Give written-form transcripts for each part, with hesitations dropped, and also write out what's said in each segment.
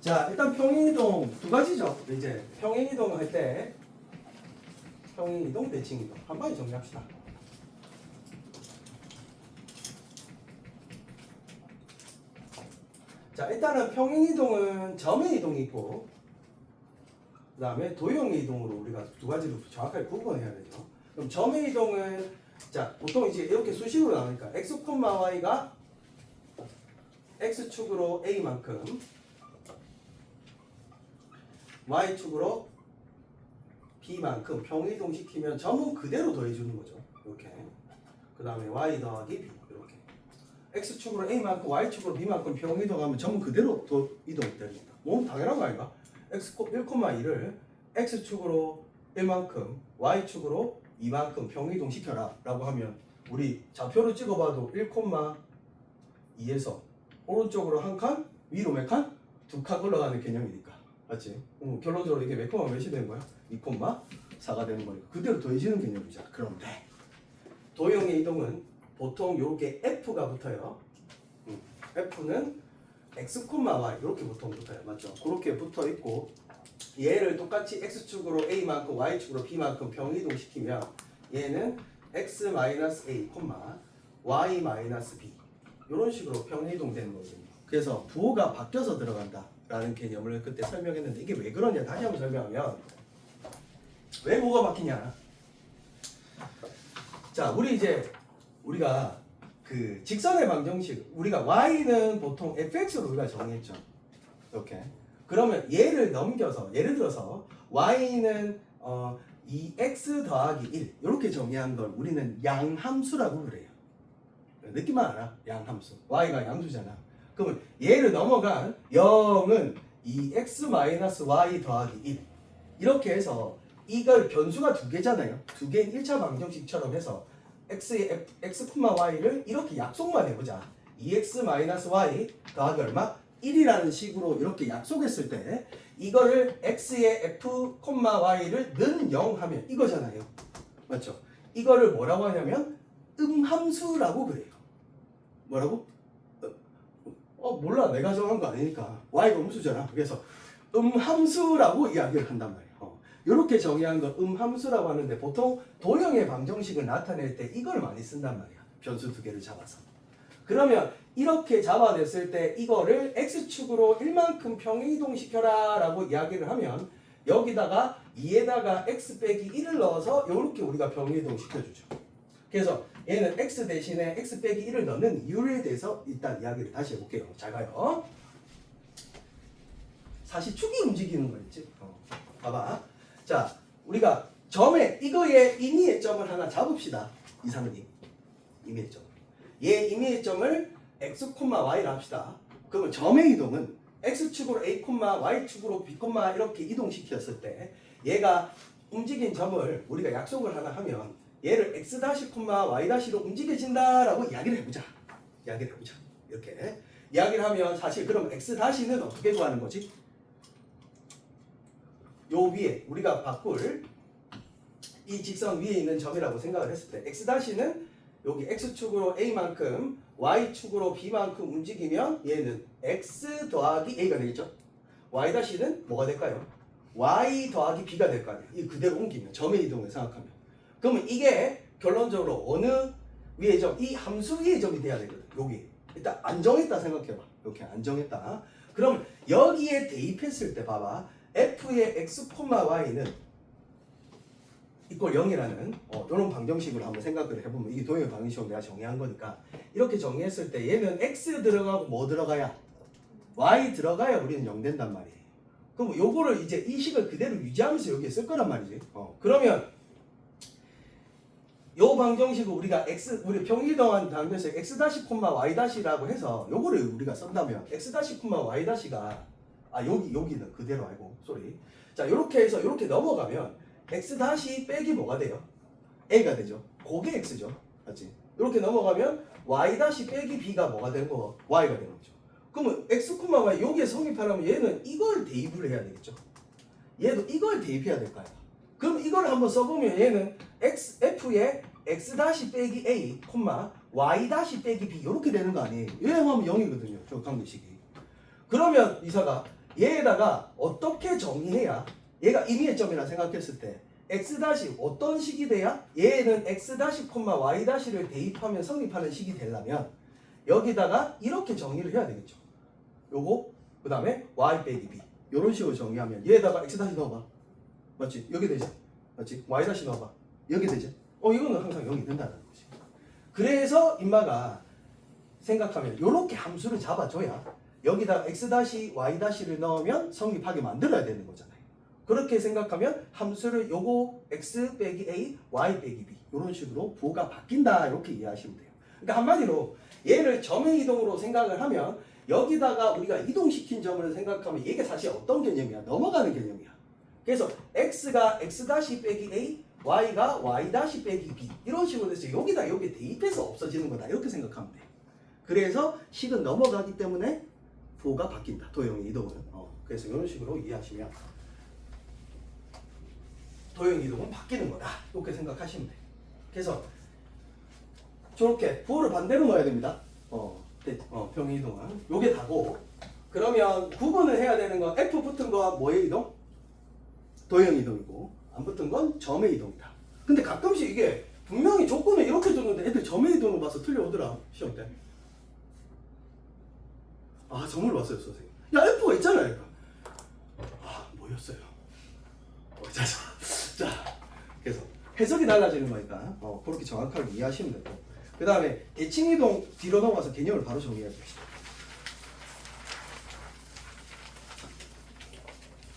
자, 일단 평행이동 두 가지죠. 이제 평행이동 할 때 평행이동, 대칭이동 한 번에 정리합시다. 자, 일단은 평행이동은 점의 이동이 있고 그 다음에 도형의 이동으로 우리가 두 가지로 정확하게 구분해야 되죠. 그럼 점의 이동은 자, 보통 이제 이렇게 수식으로 나오니까 x, y가 x축으로 a만큼 y축으로 b만큼 평이동 시키면 점은 그대로 더해주는 거죠. 이렇게. 그 다음에 y 더하기 b 이렇게. x축으로 a만큼 y축으로 b만큼 평이동하면 점은 그대로 더 이동이 됩니다. 너무 당연한 거 아닌가? x 1,2를 x축으로 1만큼 y축으로 2만큼 평이동 시켜라 라고 하면 우리 좌표로 찍어봐도 1,2에서 오른쪽으로 한 칸, 위로 몇 칸? 두 칸 올라가는 개념이니까. 맞지? 결론적으로 이게 몇 콤마 몇이 되는 거야? 2,4가 되는 거니까 그대로 더해지는 개념이잖아. 그런데 도형의 이동은 보통 요렇게 F가 붙어요. F는 X, Y 이렇게 보통 붙어요. 맞죠? 그렇게 붙어 있고 얘를 똑같이 X축으로 A만큼 Y축으로 B만큼 평이동 시키면 얘는 X-A, Y-B 이런 식으로 평이동 되는 거거든요. 그래서 부호가 바뀌어서 들어간다 라는 개념을 그때 설명했는데 이게 왜 그러냐 다시 한번 설명하면 왜 뭐가 바뀌냐. 자, 우리가 그 직선의 방정식 우리가 y는 보통 fx로 우리가 정했죠. 이렇게. 그러면 얘를 넘겨서 예를 들어서 y는 2x 더하기 1 이렇게 정의한 걸 우리는 양함수라고 그래요. 느낌만 알아? 양함수. y가 양수잖아. 그러면 얘를 넘어간 0은 2x-y 더하기 1 이렇게 해서 이걸 변수가 두 개잖아요. 두 개인 1차 방정식처럼 해서 x의 x,y를 이렇게 약속만 해보자. 2x-y 더하기 얼마? 1이라는 식으로 이렇게 약속했을 때 이거를 x의 f, y를 는 0 하면 이거잖아요. 맞죠? 이거를 뭐라고 하냐면 음함수라고 그래요. 뭐라고? 몰라. 내가 정한 거 아니니까. y가 음수잖아. 그래서 음함수라고 이야기를 한단 말이야. 이렇게 정의한 걸 음함수라고 하는데 보통 도형의 방정식을 나타낼 때 이걸 많이 쓴단 말이야. 변수 두 개를 잡아서. 그러면 이렇게 잡아냈을 때 이거를 x축으로 1만큼 평이동 시켜라 라고 이야기를 하면 여기다가 2에다가 x 빼기 1을 넣어서 이렇게 우리가 평이동 시켜주죠. 그래서 얘는 x 대신에 x 빼기 1을 넣는 이유에 대해서 일단 이야기를 다시 해볼게요. 잘 가요. 사시축이 움직이는 거였지. 봐봐. 자, 우리가 점에 이거의 임의의 점을 하나 잡읍시다. 이상님. 임의의 점. 얘 임의의 점을 x, y라 합시다. 그러면 점의 이동은 x축으로 a, y축으로 b, 이렇게 이동시켰을 때 얘가 움직인 점을 우리가 약속을 하나 하면 얘를 x-, y-로 움직여진다라고 이야기를 해보자. 이렇게 이야기를 하면 사실 그럼 x-는 어떻게 구하는 거지? 요 위에 우리가 바꿀 이 직선 위에 있는 점이라고 생각을 했을 때 x-는 여기 x축으로 a만큼 y축으로 b만큼 움직이면 얘는 x 더하기 a가 되겠죠. y-는 뭐가 될까요? y 더하기 b가 될 거 아니에요. 이 그대로 옮기면 점의 이동을 생각하면 그러면 이게 결론적으로 어느 위의 점? 이 함수 위의 점이 돼야 되거든. 여기 일단 안정했다 생각해봐. 이렇게 안정했다. 그럼 여기에 대입했을 때 봐봐. f의 x, y는 이꼴 0이라는 이런 방정식으로 한번 생각을 해보면 이게 도형의 방정식으로 내가 정의한 거니까 이렇게 정의했을 때 얘는 x 들어가고 뭐 들어가야? y 들어가야 우리는 0 된단 말이에요. 그럼 요거를 이제 이 식을 그대로 유지하면서 여기에 쓸 거란 말이지. 그러면 요 방정식을 우리가 우리 평이동한 방정식 x-, y-라고 해서 요거를 우리가 쓴다면 x-, y-가 여기는 그대로 알고 쏘리. 자, 요렇게 해서 요렇게 넘어가면 x- 빼기 뭐가 돼요? a가 되죠. 그게 x죠. 맞지? 요렇게 넘어가면 y- 빼기 b가 뭐가 되는 거? y가 되는 거죠. 그러면 x, y 여기에 성립하려면 얘는 이걸 대입을 해야 되겠죠. 얘도 이걸 대입해야 될 거야. 그럼 이걸 한번 써보면 얘는 f의 x- 빼기 a, y- 빼기 b 이렇게 되는 거 아니에요. 얘 하면 0이거든요. 저 관계식이. 그러면 이사가 얘에다가 어떻게 정의해야 얘가 임의의 점이라 생각했을 때 x 다시 어떤 식이 돼야 얘는 x 다시 콤마 y 다시를 대입하면 성립하는 식이 되려면 여기다가 이렇게 정의를 해야 되겠죠. 요거 그 다음에 y 빼기 b 이런 식으로 정의하면 얘에다가 x 다시 넣어봐. 맞지? 여기 되지? 맞지? y 다시 넣어봐. 여기 되지? 이거는 항상 0이 된다는 거지. 그래서 인마가 생각하면 요렇게 함수를 잡아줘야 여기다 x 다시 y 다시를 넣으면 성립하게 만들어야 되는 거잖아요. 그렇게 생각하면 함수를 요거 x 빼기 a, y 빼기 b 이런 식으로 부호가 바뀐다 이렇게 이해하시면 돼요. 그러니까 한마디로 얘를 점의 이동으로 생각을 하면 여기다가 우리가 이동시킨 점을 생각하면 이게 사실 어떤 개념이야? 넘어가는 개념이야. 그래서 x가 x 다시 빼기 a, y가 y 다시 빼기 b 이런 식으로 해서 여기다 여기 대입해서 없어지는 거다 이렇게 생각하면 돼요. 그래서 식은 넘어가기 때문에 부호가 바뀐다. 도형의 이동은. 그래서 이런 식으로 이해하시면 도형 이동은 바뀌는 거다. 이렇게 생각하시면 돼요. 그래서 저렇게 부호를 반대로 넣어야 됩니다. 평행 이동은 요게 다고. 그러면 구분을 해야 되는 건 F 붙은 거 뭐의 이동? 도형 이동이고 안 붙은 건 점의 이동이다. 근데 가끔씩 이게 분명히 조건을 이렇게 줬는데 애들 점의 이동을 봐서 틀려오더라 시험 때. 아 점을 봤어요 선생님. 야 F가 있잖아요. 뭐였어요? 자, 그래서 해석이 달라지는 거니까 그렇게 정확하게 이해하시면 되고. 그 다음에 대칭 이동 뒤로 넘어가서 개념을 바로 정리해 봅시다.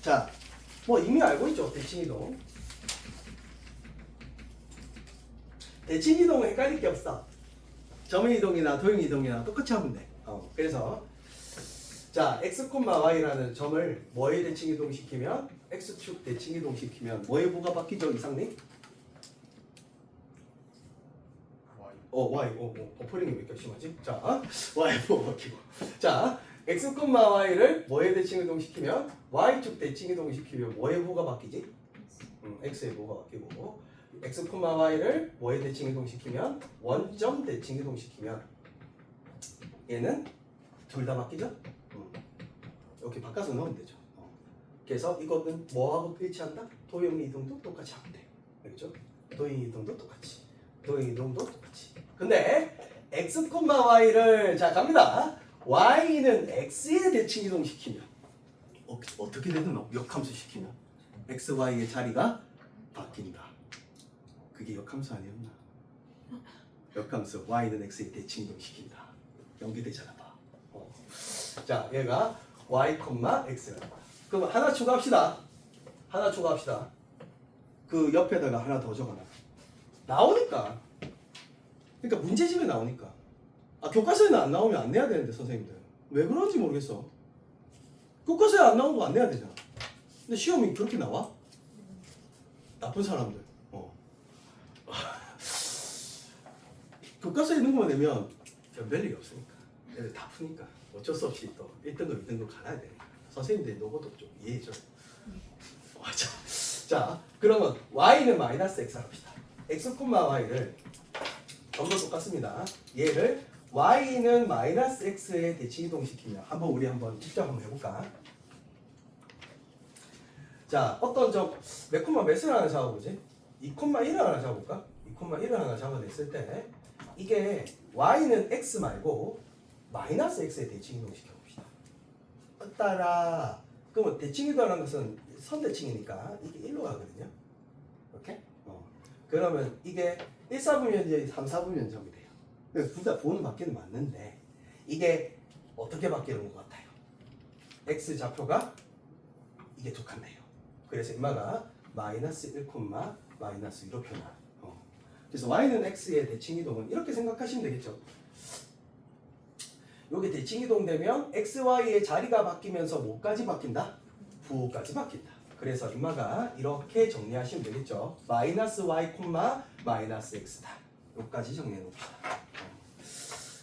자, 뭐 이미 알고 있죠 대칭 이동. 대칭 이동은 헷갈릴 게 없어. 점의 이동이나 도형 이동이나 똑같이 하면 돼. 그래서 자, x, y라는 점을 뭐에 대칭 이동시키면 x축 대칭 이동시키면 뭐의 부가 바뀌죠 이상님? y. 버퍼링이 왜 이렇게 심하지? 자, y 부가 바뀌고. 자, x, y를 뭐에 대칭 이동시키면 y축 대칭 이동시키면 뭐의 부가 바뀌지? x의 부가 바뀌고. x, y를 뭐에 대칭 이동시키면 원점 대칭 이동시키면 얘는 둘 다 바뀌죠? 이렇게 바꿔서 넣으면 되죠. 그래서 이거는 뭐하고 일치한다? 도형 이동도 똑같이 하면 돼. 알겠죠? 도형 이동도 똑같이. 도형 이동도 똑같이. 근데 x, y를 자 갑니다. y는 x에 대칭 이동시키면 어떻게 되든 역함수 시키면 x, y의 자리가 바뀐다. 그게 역함수 아니었나? 역함수 y는 x에 대칭 이동시킨다. 연결되잖아 봐. 자 얘가 y, x가. 그럼 하나 추가합시다. 그 옆에다가 하나 더 적어놔. 나오니까. 그러니까 문제집에 나오니까. 교과서에는 안 나오면 안 내야 되는데 선생님들. 왜 그런지 모르겠어. 교과서에 안 나온 거 안 내야 되잖아. 근데 시험이 그렇게 나와? 나쁜 사람들. 교과서에 있는 것만 내면 변별력이 없으니까. 애들 다 푸니까. 어쩔 수 없이 또 1등급, 2등급 갈아야 되니까. 선생님들이 너것도 좀 이해해줘. 자, 그러면 y는 마이너스 x 합시다. x, y를 전부 똑같습니다. 얘를 y는 마이너스 x에 대칭 이동시키면 우리 한번 직접 한번 해볼까? 자, 어떤 몇 콤마 몇을 하나 잡아보지? 2,1을 하나 잡아볼까? 2,1을 하나 잡아냈을 때 이게 y는 x 말고 마이너스 x에 대칭 이동시켜 봅시다. 따라 그러면 대칭 이동하는 것은 선대칭이니까 이게 1로 가거든요. 이렇게? 그러면 이게 1, 4분면적이 3, 4분면적이 돼요. 둘 다 부호는 바뀌는 맞는데 이게 어떻게 바뀌는 것 같아요? x 좌표가 이게 두 칸 돼요. 그래서 인마가 마이너스 1, 마이너스 2로 표현하. 그래서 y는 x의 대칭 이동은 이렇게 생각하시면 되겠죠. 여기 대칭 이동되면 x, y의 자리가 바뀌면서 뭐까지 바뀐다? 부호까지 바뀐다. 그래서 인마가 이렇게 정리하시면 되겠죠. 마이너스 y, 마이너스 x다. 여기까지 정리해 놓읍시다.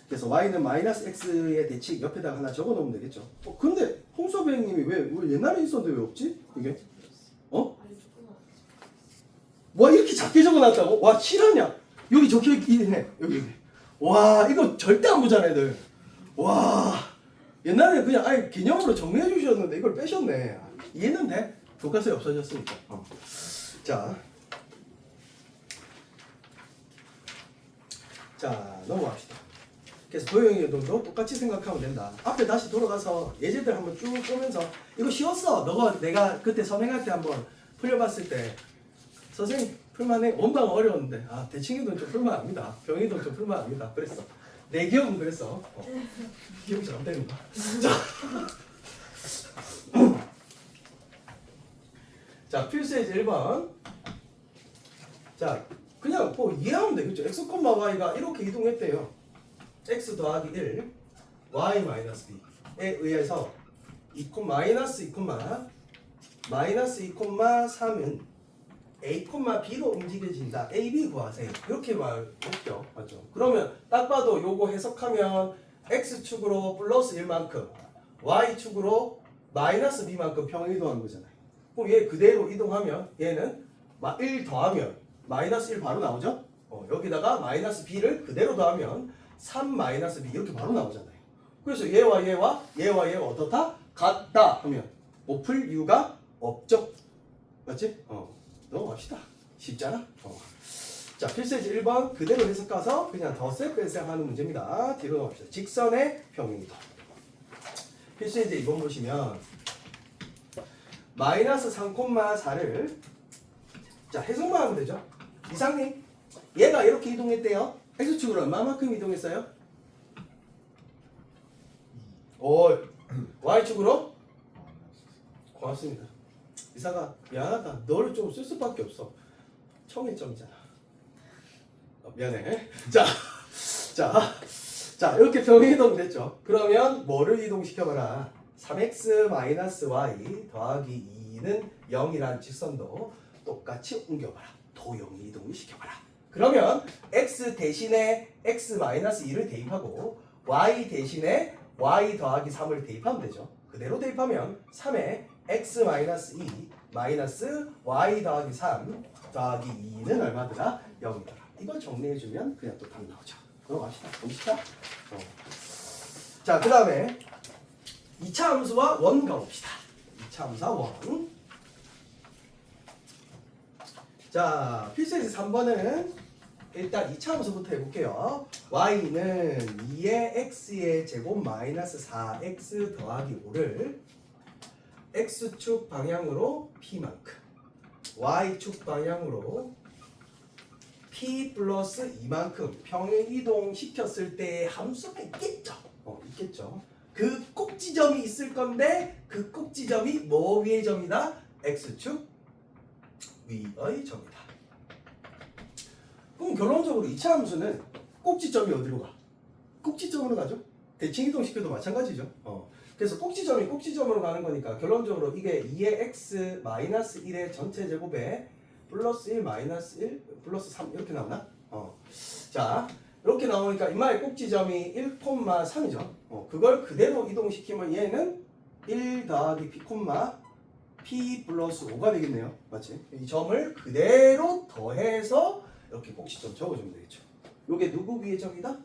그래서 y는 마이너스 x의 대칭 옆에다가 하나 적어 놓으면 되겠죠. 근데 홍수배님이 왜 옛날에 있었는데 왜 없지? 이게? 와 이렇게 작게 적어놨다고? 와 실화냐? 여기 적혀있네. 여기. 와 이거 절대 안 보잖아 애들. 와 옛날에 그냥 아예 개념으로 정리해 주셨는데 이걸 빼셨네. 이해는 돼? 교과서에 없어졌으니까. 자 넘어갑시다. 그래서 도형의 이동도 똑같이 생각하면 된다. 앞에 다시 돌아가서 예제들 한번 쭉 보면서 이거 쉬웠어. 너가 내가 그때 선행할 때 한번 풀려봤을 때 선생님 풀만해. 원방 어려웠는데 대칭이동 좀 풀만합니다. 병이동 좀 풀만합니다. 그랬어. 내 기억은 그랬어. 기억 잘 안 되는 거야. 자 필수예제 1번. 자 그냥 뭐 이해하면 돼. 그렇죠? x, y가 이렇게 이동했대요. x 더하기 1 y 마이너스 b에 의해서 2, 마이너스 2, 마이너스 2, 3은 a, b로 움직여진다. a, b 구하세요. 이렇게 말했죠. 맞죠? 그러면 딱 봐도 요거 해석하면 x축으로 플러스 1만큼 y축으로 마이너스 b만큼 평행 이동한 거잖아요. 그럼 얘 그대로 이동하면 얘는 1 더하면 마이너스 1 바로 나오죠? 여기다가 마이너스 b를 그대로 더하면 3 마이너스 b 이렇게 바로 나오잖아요. 그래서 얘와 얘가 어떻다? 같다 하면 못 풀 이유가 없죠. 맞지? 넘어갑시다. 쉽잖아? 자 필수예제 1번 그대로 해석 가서 그냥 덧셈 뺄셈 하는 문제입니다. 뒤로 넘어갑시다. 직선의 평행이동. 필수예제 2번 보시면 마이너스 3,4를 자 해석만 하면 되죠. 이상님 얘가 이렇게 이동했대요. x축으로 얼마만큼 이동했어요? y축으로? 고맙습니다. 이사가 미안하다. 너를 좀 쓸 수밖에 없어. 청일점이잖아. 미안해. 자 이렇게 평행 이동 됐죠. 그러면 뭐를 이동시켜봐라. 3x-y 더하기 2는 0이란 직선도 똑같이 옮겨봐라. 도형의 이동을 시켜봐라. 그러면 x 대신에 x-2를 대입하고 y 대신에 y 더하기 3을 대입하면 되죠. 그대로 대입하면 3에 x-2 마이너스 y 더하기 3 더하기 2는 얼마더라? 0이더라. 이걸 정리해주면 그냥 또 답 나오죠. 넘어갑시다. 봅시다. 자, 그 다음에 2차 함수와 원 가봅시다. 2차 함수와 원. 자, 필수예제 3번은 일단 2차 함수부터 해볼게요. y는 2의 x의 제곱 마이너스 4x 더하기 5를 x축 방향으로 p만큼 y축 방향으로 p 플러스 2만큼 평행 이동 시켰을 때 함수가 있겠죠. 있겠죠. 그 꼭지점이 있을 건데 그 꼭지점이 뭐 위의 점이다? x축 위의 점이다. 그럼 결론적으로 2차 함수는 꼭지점이 어디로 가? 꼭지점으로 가죠. 대칭 이동 시켜도 마찬가지죠. 그래서 꼭지점이 꼭지점으로 가는 거니까 결론적으로 이게 2의 x 마이너스 1의 전체 제곱에 플러스 1 마이너스 1 플러스 3 이렇게 나오나? 자 이렇게 나오니까 이마의 꼭지점이 1,3이죠. 그걸 그대로 이동시키면 얘는 1 더하기 p 플러스 5가 되겠네요. 맞지? 이 점을 그대로 더해서 이렇게 꼭지점 적어주면 되겠죠. 요게 누구 위의 점이다?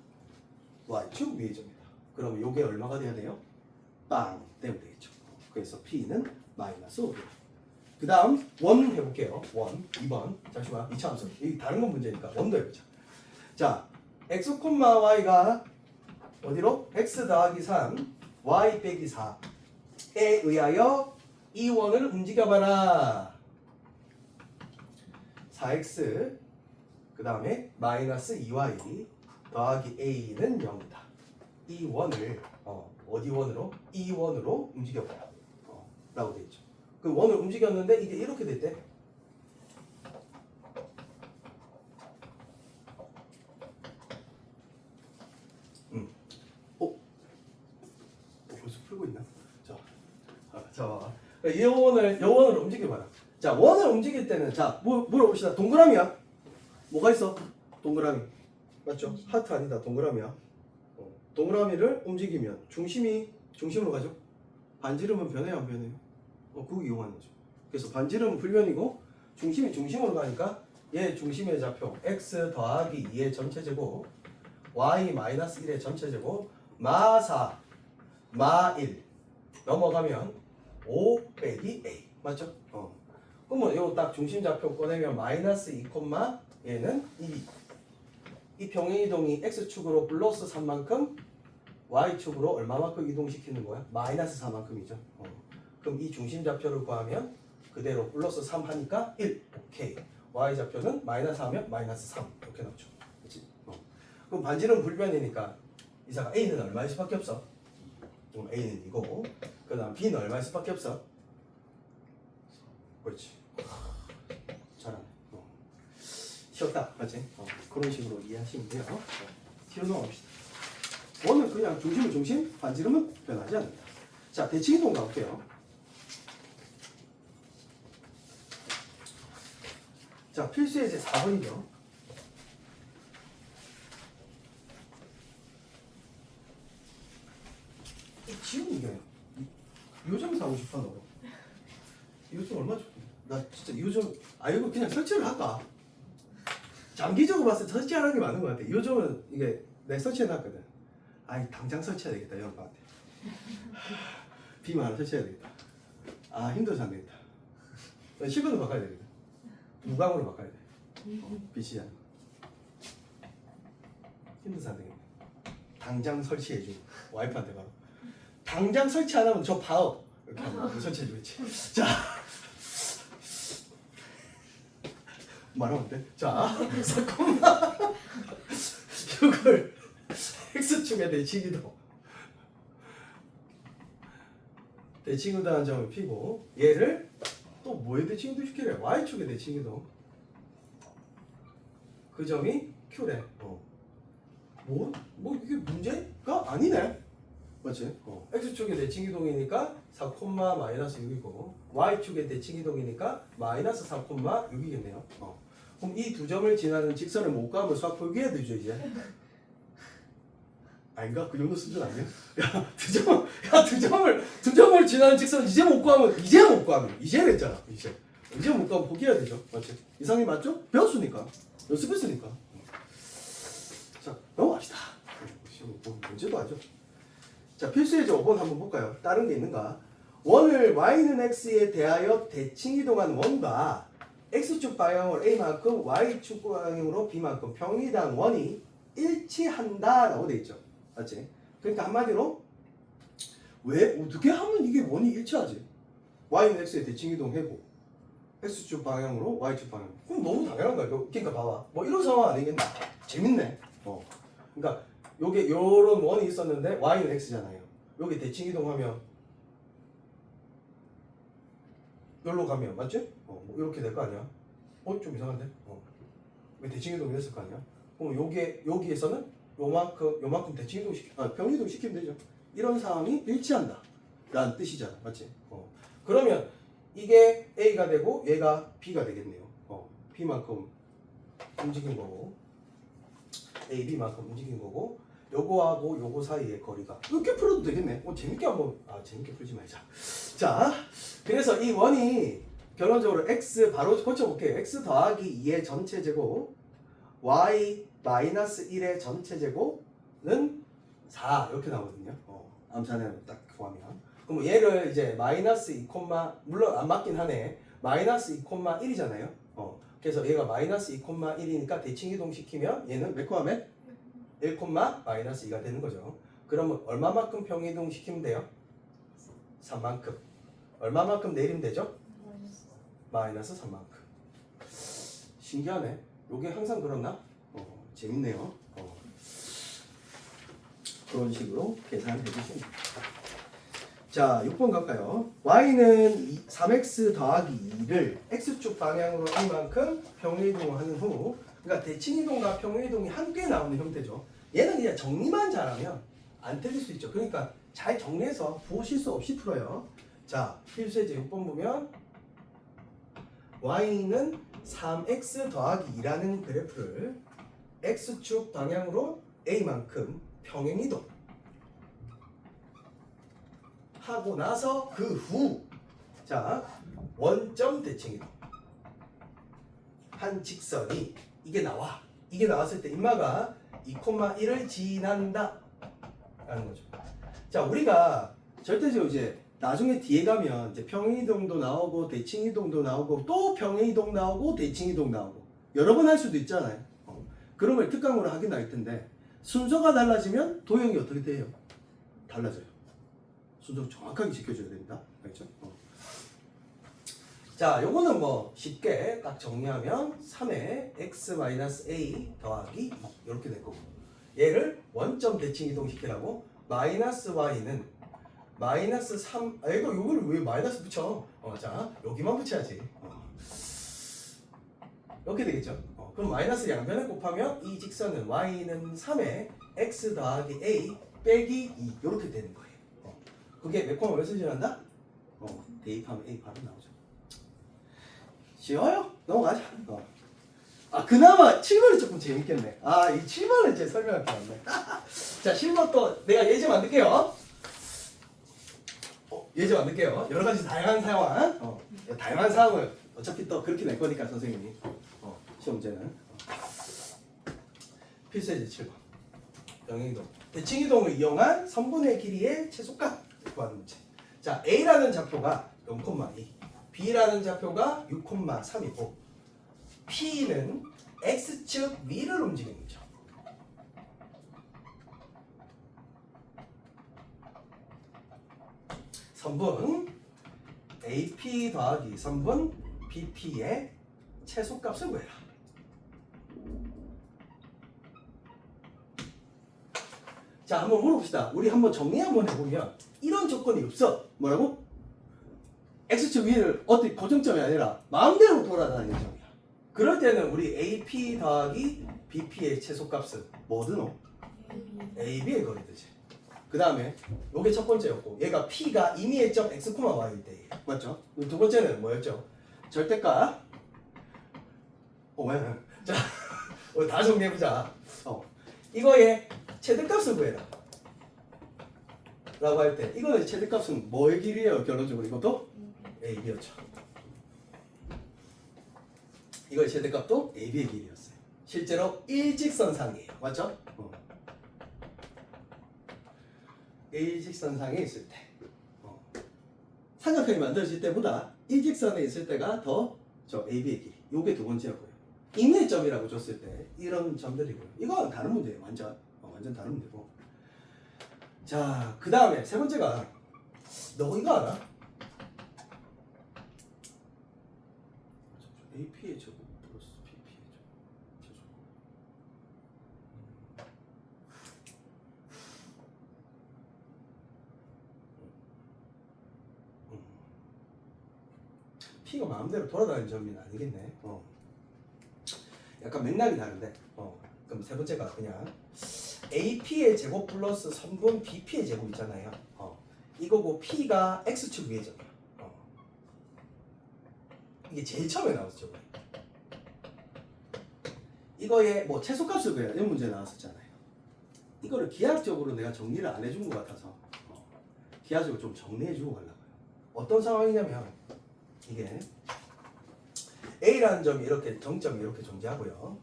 y축 위의 점이다. 그럼 요게 얼마가 돼야 돼요? 빵 되면 되겠죠. 그래서 p는 마이너스 5. 그 다음 원 해볼게요. 원 2번. 잠시만 2차 함수. 이 다른 건 문제니까 원도 해보자. 자 x, y가 어디로? x 더하기 3 y 빼기 4에 의하여 이 원을 움직여봐라. 4x 그 다음에 마이너스 2y 더하기 a는 0이다. 이 원을 어디 원으로? 이 원으로 움직여봐라. 라고 되어 있죠. 그 원을 움직였는데 이게 이렇게 됐대. 벌써 풀고 있나? 자, 이 원을 움직여봐라. 자, 원을 움직일 때는 자, 물어봅시다. 동그라미야. 뭐가 있어? 동그라미. 맞죠? 하트 아니다. 동그라미야. 동그라미를 움직이면 중심으로 가죠. 반지름은 변해요, 안 변해요? 그거 이용하는 거죠. 그래서 반지름은 불변이고 중심이 중심으로 가니까 얘 중심의 좌표 x 더하기 2의 전체 제곱 y 마이너스 1의 전체 제곱 마 4 마 1 넘어가면 5 빼기 a 맞죠? 그러면 이거 딱 중심좌표 꺼내면 마이너스 2, 얘는 2. 이 평행이동이 x축으로 플러스 3만큼 y축으로 얼마만큼 이동시키는 거야? 마이너스 4만큼이죠. 그럼 이 중심좌표를 구하면 그대로 플러스 3 하니까 1. 오케이. y좌표는 마이너스 하면 마이너스 3 이렇게 나오죠. 그렇지? 그럼 반지름 불변이니까 이사가 a는 얼마일 수밖에 없어? 그럼 a는 이고 그 다음 b는 얼마일 수밖에 없어? 그렇지. 잘하네. 쉬었다. 맞지? 그런 식으로 이해하시면 돼요. 뒤로 넘어갑시다. 원은 그냥 중심은 중심, 반지름은 변하지 않는다. 자, 대칭이동 가볼게요. 자, 필수 예제 4번이죠. 지금 이겨요. 요점 사고 싶어 너. 요점 얼마 줬어? 나 진짜 요점 이거 그냥 설치를 할까? 장기적으로 봤을 때 설치하는 게 맞는 것 같아. 요점은 이게 내가 설치해놨거든. 당장 설치해야 되겠다 이런 것 같아. 비만 하나 설치해야 되겠다. 힘들어서 안 되겠다. 실근으로 바꿔야 되겠다. 무광으로 바꿔야 돼. 빛이 안. 힘들어서 안 되겠네. 당장 설치해줘. 와이프한테 바로. 당장 설치 안 하면 저 파업 이렇게 하면 설치해주겠지. 자, 말하면 돼. 자, 잠깐만. 이걸 x축의 대칭이동한 점을 피고 얘를 또 뭐에 대칭이동 시키래? y축의 대칭이동. 그 점이 q래. 뭐 이게 문제가 아니네. 맞지? x축의 대칭이동이니까 4, 마이너스 6이고 y축의 대칭이동이니까 마이너스 3, 6이겠네요. 그럼 이 두 점을 지나는 직선을 못 가면 수학 포기해야 되죠 이제. 아닌가? 그 정도 수준 아니야? 두 점을 지나는 직선 이제 못 구하면 이제랬잖아. 이제 못 구하면 포기해야 되죠. 맞지? 이상이 맞죠? 배웠으니까. 연습했으니까. 자, 넘어갑시다. 문제도 하죠. 자, 필수 예제 5번 한번 볼까요? 다른 게 있는가? 원을 y는 x에 대하여 대칭이동한 원과 x축 방향으로 a만큼 y축 방향으로 b만큼 평이당 원이 일치한다라고 돼 있죠. 맞지? 그러니까 한마디로 왜 어떻게 하면 이게 원이 일치하지? y는 x에 대칭이동하고 x축 방향으로 y축 방향. 그럼 너무 당연한 거야. 그러니까 봐봐. 뭐 이런 상황 아니겠나? 재밌네. 그러니까 요게 요런 원이 있었는데 y는 x잖아요. 여기 대칭이동하면 여기로 가면 맞지? 뭐 이렇게 될 거 아니야? 좀 이상한데? 왜 대칭이동이 됐을 거 아니야? 그럼 여기에서는 요만큼 대칭이동 평이동 시키면 되죠. 이런 상황이 일치한다 라는 뜻이잖아. 맞지? 그러면 이게 A가 되고 얘가 B가 되겠네요. B만큼 움직인 거고 A, B만큼 움직인 거고 요거하고 요거 사이의 거리가 이렇게 풀어도 되겠네. 재밌게 한번 재밌게 풀지 말자. 자, 그래서 이 원이 결론적으로 x 바로 고쳐볼게요. x 더하기 2의 전체 제곱 y 마이너스 1의 전체 제곱은 4 이렇게 나오거든요. 암산을 딱 구하면 그럼 얘를 이제 마이너스 2, 물론 안 맞긴 하네. 마이너스 2, 1이잖아요. 그래서 얘가 마이너스 2, 1이니까 대칭이동 시키면 얘는 몇 콤마면 1, 마이너스 2가 되는 거죠. 그러면 얼마만큼 평이동 시키면 돼요? 3만큼. 얼마만큼 내리면 되죠? 마이너스 3만큼. 신기하네. 요게 항상 그렇나? 재밌네요. 그런 식으로 계산해 주시면 됩니다. 자, 6번 갈까요? y는 3x 더하기 2를 x축 방향으로 이만큼 평이동을 하는 후, 그러니까 대칭이동과 평이동이 함께 나오는 형태죠. 얘는 그냥 정리만 잘하면 안 틀릴 수 있죠. 그러니까 잘 정리해서 부실수 없이 풀어요. 자, 필수예제 6번 보면 y는 3x 더하기 2라는 그래프를 x축 방향으로 a만큼 평행이동 하고 나서 그 후, 자, 원점 대칭이동 한 직선이 이게 나와. 이게 나왔을 때 인마가 2,1을 지난다 라는 거죠. 자, 우리가 절대적으로 이제 나중에 뒤에 가면 이제 평행이동도 나오고 대칭이동도 나오고 또 평행이동 나오고 대칭이동 나오고 여러 번 할 수도 있잖아요. 그런 걸 특강으로 하긴 할 텐데 순서가 달라지면 도형이 어떻게 돼요? 달라져요. 순서 정확하게 지켜줘야 됩니다. 알겠죠? 자, 요거는 뭐 쉽게 딱 정리하면 3의 x-a 더하기 2 이렇게 될 거고 얘를 원점 대칭 이동시키라고 마이너스 y는 마이너스 3 이거 요거를 왜 마이너스 붙여? 자, 여기만 붙여야지. 이렇게 되겠죠? 그럼 마이너스 양변에 곱하면 이 직선은 y는 3의 x 더하기 a 빼기 2 이렇게 되는 거예요. 그게 몇 콤마 몇 수지난다? 대입하면 a 바로 나오죠. 쉬워요? 넘어가자. 그나마 7번이 조금 재밌겠네. 이 7번은 제 설명할 게 없네. 자, 7번 또 내가 예제 만들게요. 예제 만들게요. 여러 가지 다양한 상황. 다양한 상황을 어차피 또 그렇게 낼 거니까 선생님이. 시험 문제는. 필수 예제 7번. 평행이동. 대칭이동을 이용한 선분의 길이의 최소값 구하는 문제. 자, A라는 좌표가 0,2. B라는 좌표가 6,3이고 P는 X축 위를 움직이는 거죠. 선분 AP 더하기 선분 BP의 최소값을 구해라. 자, 한번 물어봅시다. 우리 한번 정리 한번 해보면 이런 조건이 없어. 뭐라고? X축 위를 어떻게 고정점이 아니라 마음대로 돌아다니는 점이야. 그럴 때는 우리 AP 더하기 BP의 최소값은 뭐드노? AB의 거리듯이. 그 다음에 요게 첫 번째였고 얘가 P가 임의의 점 X, Y일 때 맞죠? 두 번째는 뭐였죠? 절대값. 왜? 자, 우리 다 정리해보자. 이거의 최대값을 구해라 라고 할 때 이거는 최대값은 뭐의 길이에요? 결론적으로 이것도? AB였죠. 이거의 최대값도 AB의 길이였어요. 실제로 일직선상이에요. 맞죠? 일직선상에 있을 때 삼각형이 만들어질 때보다 일직선에 있을 때가 더 저 AB의 길이. 요게 두 번째였고요. 임의의 점이라고 줬을 때 이런 점들이고요. 이건 다른 문제예요. 완전 다른 문제고. 자, 그 다음에 세 번째가 너 이거 알아? AP의 제곱 플러스 BP의 제곱. P가 마음대로 돌아다니는 점이 아니겠네. 약간 맥락이 다른데. 그럼 세 번째가 그냥 AP의 제곱 플러스 선분 BP의 제곱 있잖아요. 이거고 P가 X축 위의 점이야. 이게 제일 처음에 나왔죠. 이거의 뭐 최소값을 구해라 이런 문제 나왔었잖아요. 이거를 기하학적으로 내가 정리를 안 해준 것 같아서 기하학적으로 좀 정리해주고 가려고요. 어떤 상황이냐면 이게 A라는 점이 이렇게 정점이 이렇게 존재하고요.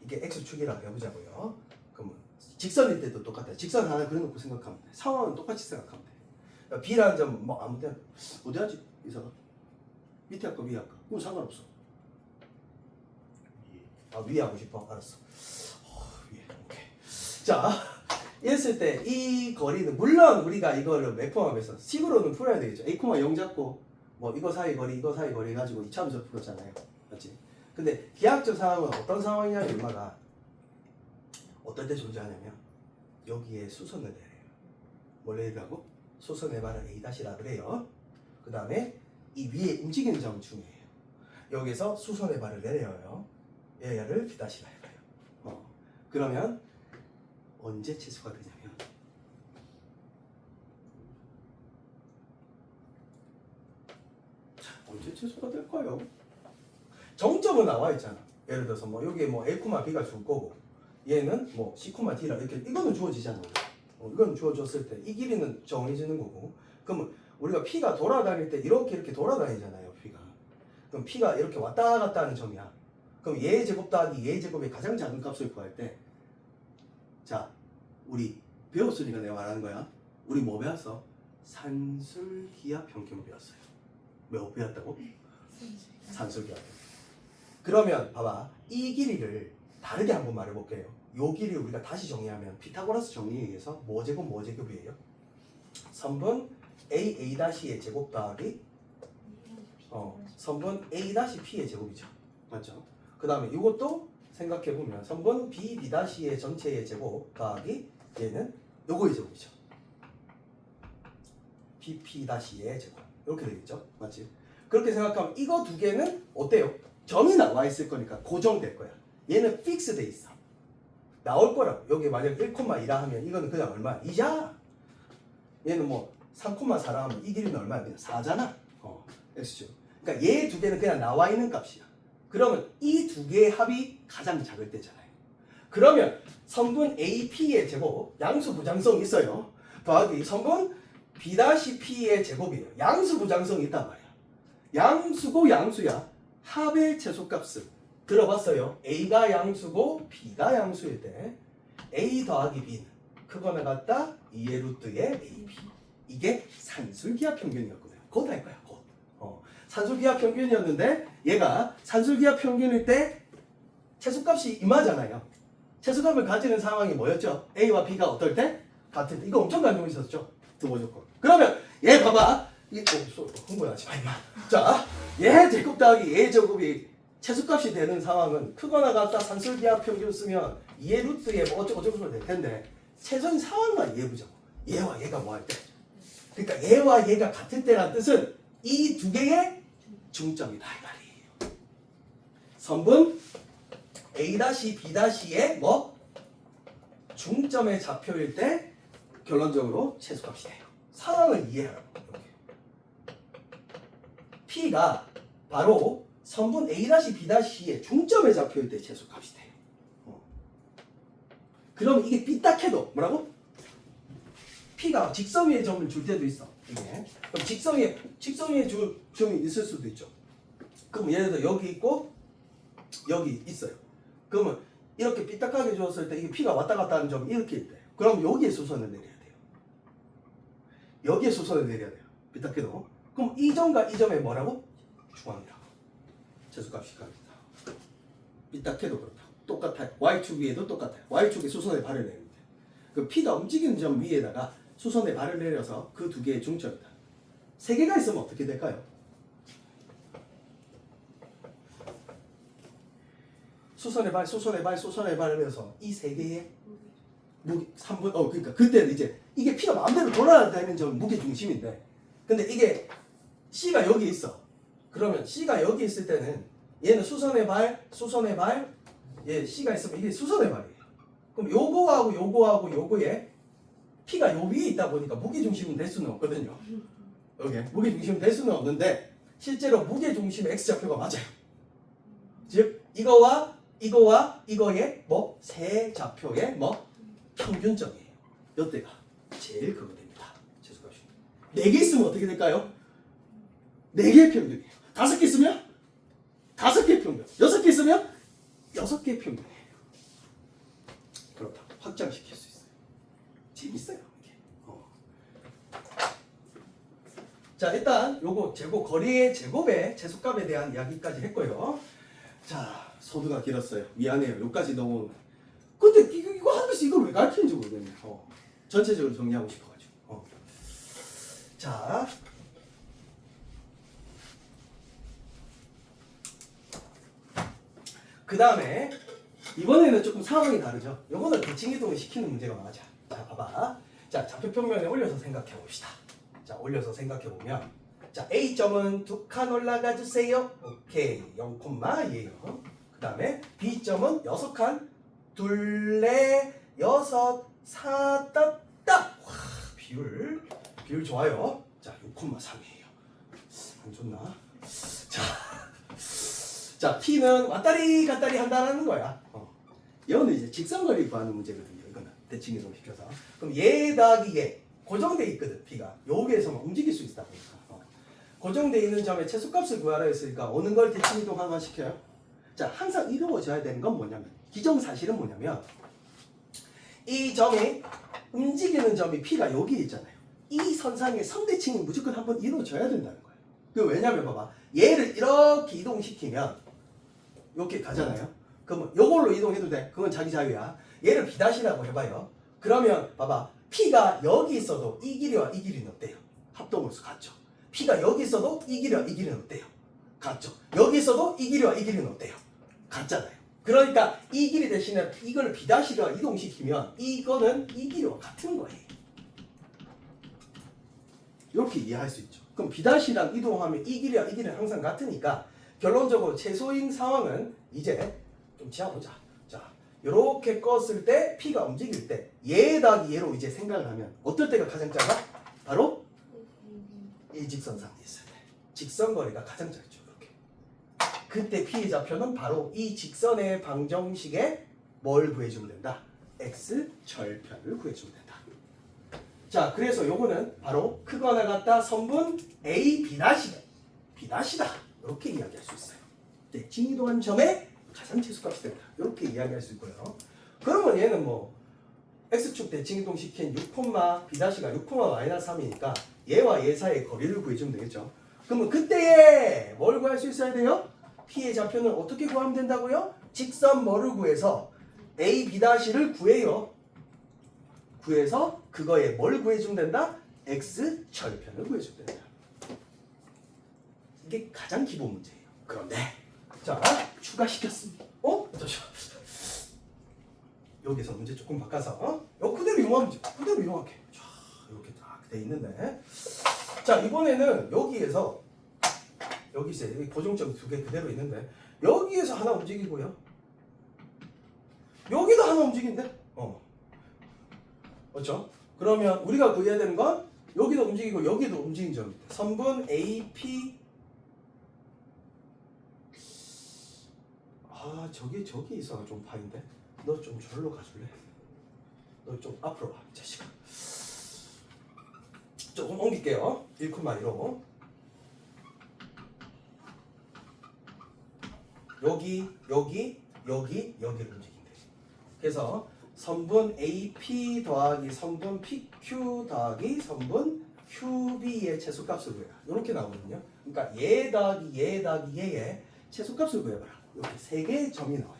이게 X축이라고 해보자고요. 그러면 직선일 때도 똑같아요. 직선 하나 그려놓고 생각하면 돼. 상황은 똑같이 생각하면 돼. 그러니까 B라는 점 뭐 아무 데나 어디 하지? 이사가 밑에 할까 위에 할까? 그건 상관없어. 위에 하고 싶어? 알았어. 위에. 오케이. 자, 이랬을 때 이 거리는 물론 우리가 이거를 매포함해서 식으로는 풀어야 되겠죠. A, 0 잡고 뭐 이거 사이 거리 가지고 이차함수 풀었잖아요. 맞지? 근데 기하학적 상황은 어떤 상황이냐면 얼마가 어떨 때 존재하냐면 여기에 수선을 내려요. 뭘 내리라고? 수선해봐라 A-라 그래요. 그 다음에 이 위에 움직이는 점은 중요해요. 여기서 수선해봐를 내려요. 얘를 B-라 해봐요. 그러면 언제 최소가 되냐면 언제 최소가 될까요? 정점은 나와 있잖아. 예를 들어서 뭐 여기에 뭐 A, B가 줄 거고 얘는 뭐 C, D라 이렇게 이거는 주어지잖아. 이건 주어졌을 때 이 길이는 정해지는 거고 그러면 우리가 P가 돌아다닐 때 이렇게 돌아다니잖아요. P가 그럼 P가 이렇게 왔다 갔다 하는 점이야. 그럼 얘의 제곱 더하기 얘의 제곱의 가장 작은 값을 구할 때 자 우리 배웠으니까 내가 말하는 거야. 우리 뭐 배웠어? 산술기압 평균 배웠어요. 뭐 배웠다고? 산술기압 평균. 그러면 봐봐. 이 길이를 다르게 한번 말해볼게요. 요 길이 우리가 다시 정리하면 피타고라스 정리에 의해서 뭐 제곱 뭐 제곱이에요? 3분 a-의 제곱 더하기 선분 a-p의 제곱이죠. 맞죠? 그 다음에 이것도 생각해보면 선분 b-의 전체의 제곱 더하기 얘는 요거의 제곱이죠. bp-의 제곱 이렇게 되겠죠. 맞지? 그렇게 생각하면 이거 두 개는 어때요? 점이 나와 있을 거니까 고정될 거야. 얘는 픽스 돼 있어. 나올 거라고. 여기 만약 1,2라 하면 이거는 그냥 얼마? 2자. 얘는 뭐 3,4라 하면 이 길이는 얼마야? 그냥 4잖아. x축. 그러니까 얘 두 개는 그냥 나와 있는 값이야. 그러면 이 두 개의 합이 가장 작을 때잖아요. 그러면 선분 AP의 제곱, 양수 부장성이 있어요. 더하기 선분 B-P의 제곱이에요. 양수 부장성이 있단 말이야. 양수고 양수야. 합의 최소값은 들어봤어요. A가 양수고 B가 양수일 때 A 더하기 B는 크거나 같다 2의 루트의 AB. 이게 산술기압 평균이었거든요. 곧 할 거야. 곧. 산술기압 평균이었는데 얘가 산술기압 평균일 때 최소값이 임하잖아요. 최소값을 가지는 상황이 뭐였죠? A와 B가 어떨 때? 같을 때. 이거 엄청 간용 있었죠? 두 번 조건. 그러면 얘 봐봐. 흥분하지 마 임마. 자, 얘 제곱 더하기 얘 제곱이 최소값이 되는 상황은 크거나 같다 산술기압 평균 쓰면 2의 루트에 뭐 어쩌고저쩌고 될 텐데 최소인 상황만 이해해보자고. 얘와 얘가 뭐 할 때? 그러니까 얘와 얘가 같을 때란 뜻은 이 두 개의 중점이다 이 말이에요. 선분 A-B-의 뭐? 중점의 좌표일 때 결론적으로 최소값이 돼요. 상황을 이해하라고. P가 바로 선분 A-B-의 중점의 좌표일 때 최소값이 돼요. 그러면 이게 삐딱해도 뭐라고? P가 직선 위에 점을 줄 때도 있어. 이게. 그럼 직선 위에 점이 있을 수도 있죠. 그럼 예를 들어 여기 있고 여기 있어요. 그러면 이렇게 삐딱하게 주었을 때 이게 P가 왔다 갔다 하는 점이 이렇게 있대요. 그럼 여기에 수선을 내려야 돼요. 여기에 수선을 내려야 돼요. 삐딱해도. 그럼 이 점과 이 점의 뭐라고? 중앙이라고. 최소값이 갑니다. 삐딱해도 그렇다. 똑같아요. Y축 위에도 똑같아요. Y축에 수선의 발을 내립니다. 그 P가 움직이는 점 위에다가 수선의 발을 내려서 그 두 개의 중점이다. 세 개가 있으면 어떻게 될까요? 수선의 발을 내서 이 세 개의 무게 3분 그러니까 그때는 이제 이게 P가 마음대로 돌아다니는 점은 무게 중심인데 근데 이게 C가 여기 있어. 그러면 C가 여기 있을 때는 얘는 수선의 발, 얘 C가 있으면 이게 수선의 발이에요. 그럼 요거하고 요거에 P가 요 위에 있다 보니까 무게중심은 될 수는 없거든요. 여기 무게중심은 될 수는 없는데 실제로 무게중심의 X좌표가 맞아요. 즉 이거와 이거의 뭐 세 좌표의 뭐 평균점이에요. 이때가 제일 그거 됩니다. 최소값이. 4개 있으면 어떻게 될까요? 4개의 평균이에요. 5개 있으면 5개의 평균. 6개 있으면 6개의 평균이에요. 그렇다. 확장시킬 수 있어요. 재밌어요. 이게. 자, 일단 요거 제곱 거리의 제곱의 최소값에 대한 이야기까지 했고요. 자, 소두가 길었어요. 미안해요. 여기까지 너무. 근데 이거 하면서 이걸 왜 가르치는지 모르겠네요. 전체적으로 정리하고 싶어가지고. 자. 그 다음에 이번에는 조금 상황이 다르죠. 요거는 대칭이동을 시키는 문제가 맞아. 자, 봐봐. 자, 좌표평면에 올려서 생각해 봅시다. 자, 올려서 생각해 보면 자, A점은 2칸 올라가 주세요. 오케이. 0,예요. 그 다음에 B점은 6칸. 2, 4, 6, 4, 따따. 와, 비율 좋아요. 자, 6,3이에요. 안 좋나? 자, T는 왔다리 갔다리 한다는 거야. 이거는 이제 직선거리 구하는 문제거든요. 이거는 대칭이동 시켜서. 그럼 얘 더하기 얘 고정돼 있거든. P가 여기에서만 움직일 수 있다 보니까. 고정돼 있는 점의 최소값을 구하라 했으니까 어느 걸 대칭이동 하나 시켜요? 자, 항상 이루어져야 되는 건 뭐냐면 기정사실은 뭐냐면 이 점이 움직이는 점이 P가 여기 있잖아요. 이 선상의 선대칭이 무조건 한번 이루어져야 된다는 거예요. 그 왜냐면 봐봐. 얘를 이렇게 이동시키면 이렇게 가잖아요. 그러면 요걸로 이동해도 돼. 그건 자기 자유야. 얘를 B'라고 해봐요. 그러면 봐봐. P가 여기 있어도 이 길이와 이 길이는 어때요? 합동으로서 같죠. P가 여기 있어도 이 길이와 이 길이는 어때요? 같죠. 여기 있어도 이 길이와 이 길이는 어때요? 같잖아요. 그러니까 이 길이 대신에 이걸 B'로 이동시키면 이거는 이 길이와 같은 거예요. 이렇게 이해할 수 있죠. 그럼 B'랑 이동하면 이 길이와 이 길이는 항상 같으니까 결론적으로 최소인 상황은 이제 좀 지어보자. 자, 이렇게 껐을 때 P가 움직일 때 얘 더하기 얘로 이제 생각을 하면 어떨 때가 가장 작아? 바로 일직선상에 있을 때 직선거리가 가장 작죠. 이렇게. 그때 P의 좌표는 바로 이 직선의 방정식에 뭘 구해주면 된다? X 절편을 구해주면 된다. 자, 그래서 요거는 바로 크거나 같다 선분 A B'다. 이렇게 이야기할 수 있어요. 대칭 이동한 점에 가상 치수값이 된다. 이렇게 이야기할 수 있고요. 그러면 얘는 뭐 X축 대칭 이동시킨 6, B'가 6,-3이니까 얘와 얘 사이의 거리를 구해주면 되겠죠. 그러면 그때에 뭘 구할 수 있어야 돼요? P의 좌표는 어떻게 구하면 된다고요? 직선 뭐를 구해서 A, B'를 구해요. 구해서 그거에 뭘 구해주면 된다? X 절편을 구해주면 된다. 이게 가장 기본 문제예요. 그런데 자, 추가시켰습니다. 잠시만. 여기서 문제 조금 바꿔서 그대로 이용하면 그대로 이용할게. 자, 이렇게 딱 돼 있는데 자, 이번에는 여기에서 고정점 2개 그대로 있는데 여기에서 하나 움직이고요. 여기도 하나 움직인데 그렇죠? 그러면 우리가 구해야 되는 건 여기도 움직이고 여기도 움직인 점입니다. 선분 AP 저기 있어가 좀 파인데 너 좀 절로 가줄래? 너 좀 앞으로 와, 이 자식아. 조금 옮길게요. 1,2로 여기를 움직인대. 그래서 선분 AP 더하기 선분 PQ 더하기 선분 QB의 최소값을 구해라. 이렇게 나오거든요. 그러니까 얘 더하기 얘의 최소값을 구해봐라. 이렇게 3개의 점이 나와요.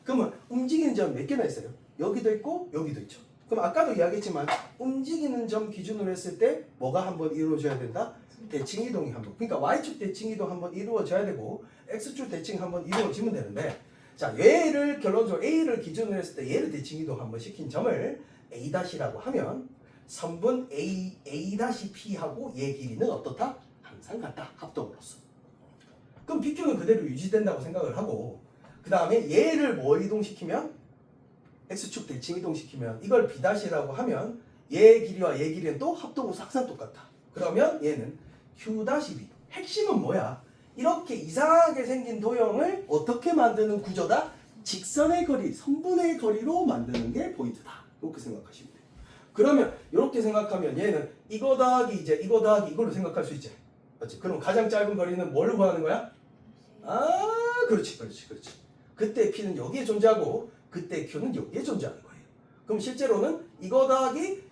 그러면 움직이는 점 몇 개나 있어요? 여기도 있고 여기도 있죠. 그럼 아까도 이야기했지만 움직이는 점 기준으로 했을 때 뭐가 한번 이루어져야 된다? 대칭 이동이 한번. 그러니까 Y축 대칭 이동 한번 이루어져야 되고 X축 대칭 한번 이루어지면 되는데 자, 얘를 결론적으로 A를 기준으로 했을 때 얘를 대칭 이동 한번 시킨 점을 A-라고 하면 선분 A-P하고 얘 길이는 어떻다? 항상 같다. 합동으로서. 그럼 BQ는 그대로 유지된다고 생각을 하고 그 다음에 얘를 뭐 이동시키면 X축 대칭 이동시키면 이걸 B'라고 하면 얘 길이와 얘 길이는 또 합동으로서 항상 똑같다. 그러면 얘는 Q-B. 핵심은 뭐야? 이렇게 이상하게 생긴 도형을 어떻게 만드는 구조다? 직선의 거리, 선분의 거리로 만드는 게 포인트다. 이렇게 생각하시면 돼요. 그러면 이렇게 생각하면 얘는 이거 더하기 이걸로 생각할 수 있지. 맞지? 그럼 가장 짧은 거리는 뭘 구하는 거야? 그렇지. 그때 P는 여기에 존재하고 그때 Q는 여기에 존재하는 거예요. 그럼 실제로는 이거 더하기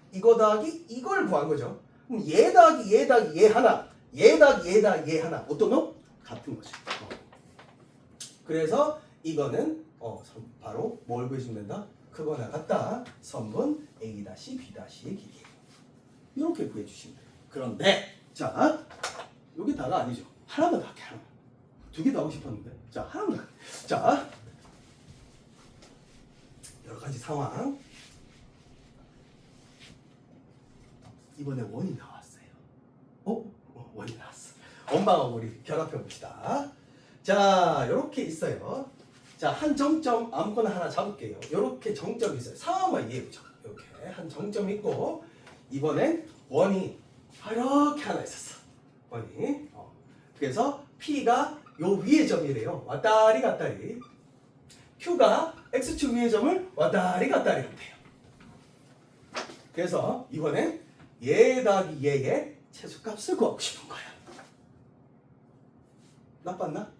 이걸 구한 거죠. 그럼 얘 더하기 얘 하나, 얘 더하기 얘 하나 어떤 놈? 같은 거죠. 그래서 이거는 바로 뭘 구해주면 된다? 크거나 같다. 선분 A-B'의 길이에요. 이렇게 구해주시면 돼요. 그런데 자, 여기 다가 아니죠. 하나만 더 할게. 하나만. 2개 더 하고 싶었는데 자, 하나만 더 할게. 자, 여러 가지 상황. 이번에 원이 나왔어요. 원이 나왔어. 원방하고 우리 결합해 봅시다. 자, 이렇게 있어요. 자, 한 정점 아무거나 하나 잡을게요. 이렇게 정점이 있어요. 상황만 이해해보죠. 이렇게 한 정점이 있고 이번엔 원이 이렇게 하나 있었어. 원이. 그래서 P가 요 위의 점이래요. 왔다리 갔다리. Q가 X축 위의 점을 왔다리 갔다리 한대요. 그래서 이번엔 얘 더하기 얘의 최소값을 구하고 싶은 거야. 나빴나?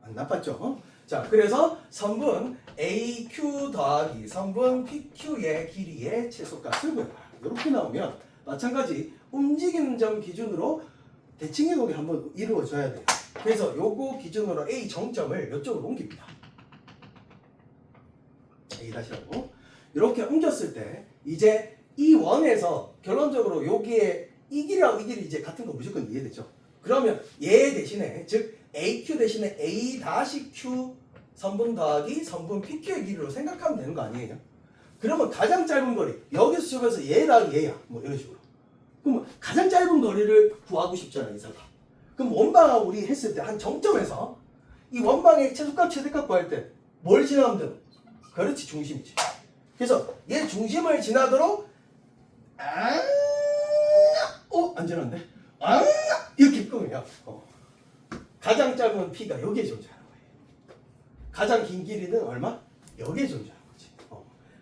안 나빴죠? 자, 그래서 선분 AQ 더하기 선분 PQ의 길이의 최소값을 구해라. 이렇게 나오면 마찬가지 움직이는 점 기준으로 대칭 이동이 한번 이루어져야 돼요. 그래서 요거 기준으로 A 정점을 이쪽으로 옮깁니다. A 다시라고 이렇게 옮겼을 때 이제 이 원에서 결론적으로 여기에 이 길이하고 이 길이 이제 같은 거 무조건 이해되죠. 그러면 얘 대신에 즉 AQ 대신에 A 다시 Q 선분 더하기 선분 PQ의 길이로 생각하면 되는 거 아니에요? 그러면 가장 짧은 거리 여기서 시작해서 얘 더하기 얘야 뭐 이런 식으로. 그럼 가장 짧은 거리를 구하고 싶잖아 이사가. 그럼 원방하고 우리 했을 때 한 정점에서 이 원방의 최소값 최대값 구할 때 뭘 지나면 되는? 그렇지 중심이지. 그래서 얘 중심을 지나도록 안 지났는데 이렇게 끄면 가장 짧은 P가 여기에 존재하는 거예요. 가장 긴 길이는 얼마? 여기에 존재하는 거지.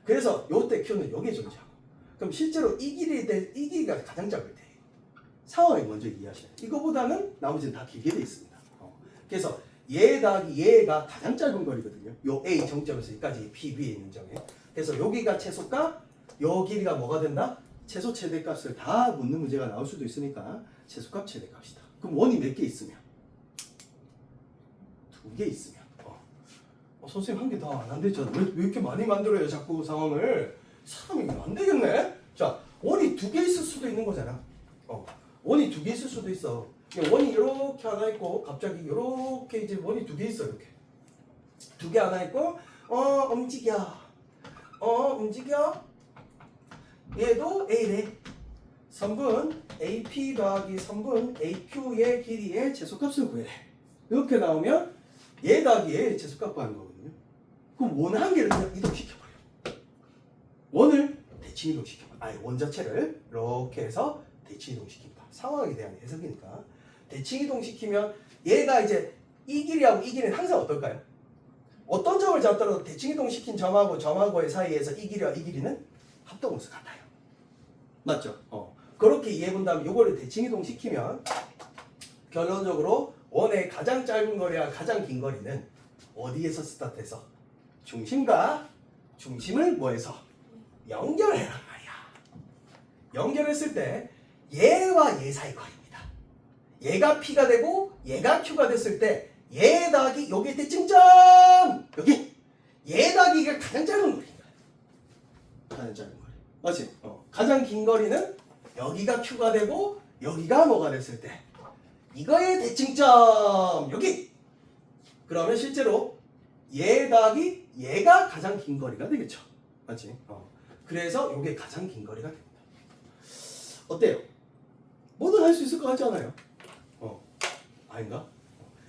그래서 요때 Q는 여기에 존재하고. 그럼 실제로 이 길이가 가장 짧을 때 상황을 먼저 이해하셔야 돼요. 이거보다는 나머지는 다 길게 돼 있습니다. 그래서 얘 더하기 얘가 가장 짧은 거리거든요. 요 A 정점에서 여기까지 P 위에 있는 점에. 그래서 여기가 최소값, 요 길이가 뭐가 된다? 최소 최대값을 다 묻는 문제가 나올 수도 있으니까 최소값 최대값이다. 그럼 원이 몇 개 있으면? 2개 있으면. 선생님 한 개 더 안 됐잖아. 왜 이렇게 많이 만들어요 자꾸 상황을? 사람이 안 되겠네. 자 원이 2개 있을 수도 있는 거잖아. 원이 2개 있을 수도 있어. 원이 이렇게 하나 있고 갑자기 이렇게 이제 원이 2개 있어. 이렇게 2개 하나 있고 움직여 얘도 A래. 선분 AP 더하기 선분 AQ의 길이의 최소값을 구해래. 이렇게 나오면 얘 더하기 얘의 최소값 구하는 거거든요. 그럼 원 한 개를 그냥 이동시켜버려. 원을 대칭 이동시켜버려. 아니 원 자체를 이렇게 해서 대칭 이동시킵니다. 상황에 대한 해석이니까. 대칭 이동시키면 얘가 이제 이 길이하고 이 길이는 항상 어떨까요? 어떤 점을 잡더라도 대칭 이동시킨 점하고 점하고의 사이에서 이 길이와 이 길이는 합동함수 같아요. 맞죠? 그렇게 이해해본다면 이거를 대칭 이동시키면 결론적으로 원의 가장 짧은 거리와 가장 긴 거리는 어디에서 스타트해서 중심과 중심을 뭐해서 연결해란 말이야. 연결했을 때 얘와 얘 사이 거리입니다. 얘가 P가 되고 얘가 Q가 됐을 때 얘 더하기 여기 대칭점 여기 얘 더하기가 가장 짧은 거리입니다. 가장 짧은 거리. 맞지? 가장 긴 거리는 여기가 Q가 되고 여기가 뭐가 됐을 때 이거의 대칭점 여기. 그러면 실제로 얘 더하기 얘가 가장 긴 거리가 되겠죠. 맞지? 그래서 이게 가장 긴 거리가 됩니다. 어때요? 뭐든 할 수 있을 것 같지 않아요? 아닌가?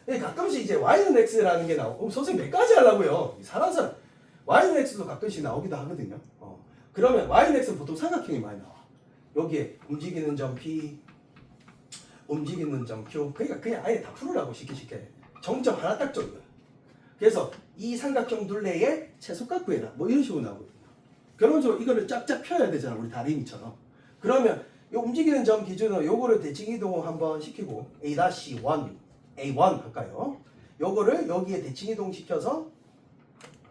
가끔씩 이제 y는 x라는 게 나오고 그럼 선생님 몇 가지 하려고요? 이상한 사람 y는 x도 가끔씩 나오기도 하거든요. 그러면 y는 x는 보통 삼각형이 많이 나와. 여기에 움직이는 점 P 움직이는 점 Q. 그러니까 그냥 아예 다 풀으라고 쉽게 정점 하나 딱 줘. 그래서 이 삼각형 둘레의 최소값 구해라 뭐 이런 식으로 나오거든요. 결론적으로 이거를 쫙쫙 펴야 되잖아 우리 다리미처럼. 그러면 요 움직이는 점 기준으로 요거를 대칭 이동 한번 시키고 A-1 A1 할까요? 요거를 여기에 대칭 이동 시켜서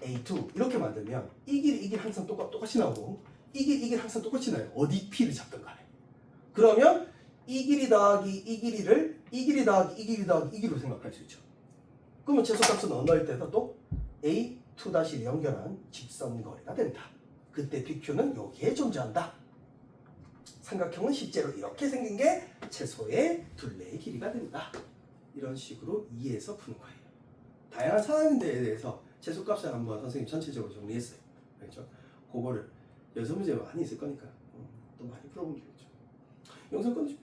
A2 이렇게 만들면 이 길 항상 똑같이 나오고 이 길 항상 똑같이 나요. 어디 P를 잡든 간에. 그러면 이 길이 더하기 이 길이를 이 길이 더하기 이 길이 더하기 이 길로 생각할 수 있죠. 그러면 최소값은 언어일 때도 또 A2' 연결한 직선거리가 된다. 그때 PQ는 여기에 존재한다. 삼각형은 실제로 이렇게 생긴 게 최소의 둘레의 길이가 된다. 이런 식으로 이해해서 푸는 거예요. 다양한 상황들에 대해서 최소값을 한번 선생님 전체적으로 정리했어요. 그렇죠? 그거를 연습 문제 많이 있을 거니까 또 많이 풀어보면 되겠죠. 영상 끊으시죠.